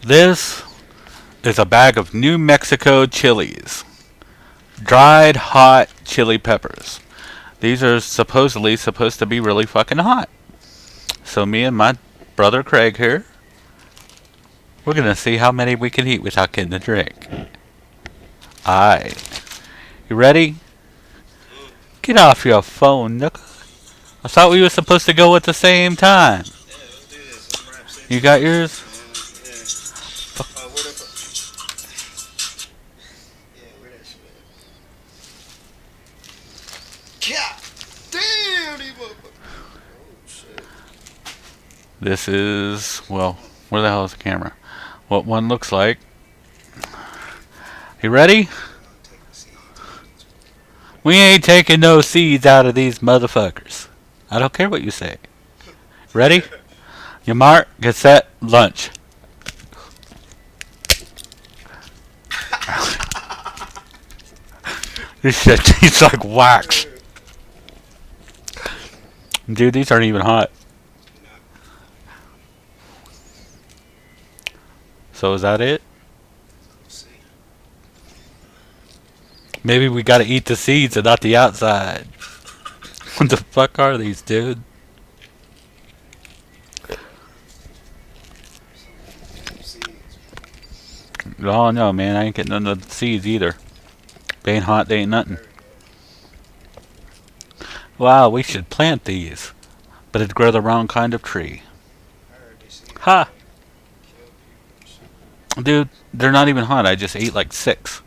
This is a bag of New Mexico chilies. Dried hot chili peppers. These are supposedly supposed to be really fucking hot. So me and my brother Craig here, we're gonna see how many we can eat without getting a drink. Alright. You ready? Get off your phone, Nook. I thought we were supposed to go at the same time. You got yours? This is, well, where the hell is the camera? What one looks like. You ready? We ain't taking no seeds out of these motherfuckers. I don't care what you say. Ready? Your mark, get set, lunch. This shit tastes like wax. Dude, these aren't even hot. So is that it? Maybe we gotta eat the seeds and not the outside. What the fuck are these, dude? Oh no, man, I ain't getting none of the seeds either. They ain't hot, they ain't nothing. Wow, we should plant these. But it'd grow the wrong kind of tree. Ha! Dude, they're not even hot. I just ate like 6.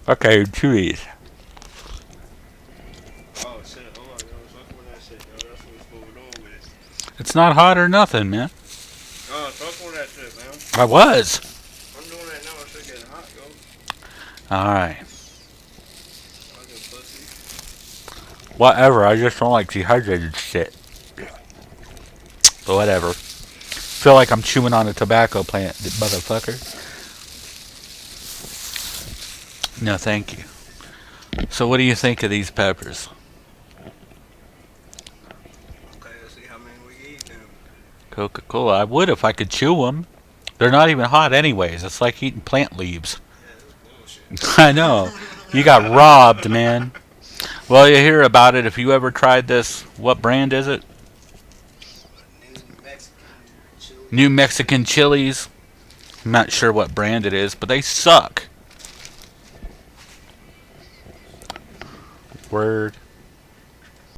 Okay, chew these. It's not hot or nothing, man. I was. I'm doing that now. It's getting hot, yo. Alright. Whatever, I just don't like dehydrated shit. But whatever. Feel like I'm chewing on a tobacco plant, motherfucker. No, thank you. So what do you think of these peppers? Okay, let's see how many we eat then. Coca-Cola. I would if I could chew them. They're not even hot anyways. It's like eating plant leaves. Yeah, that's bullshit. I know. You got robbed, man. Well, you hear about it. If you ever tried this, what brand is it? New Mexican chilies. I'm not sure what brand it is, but they suck. Word.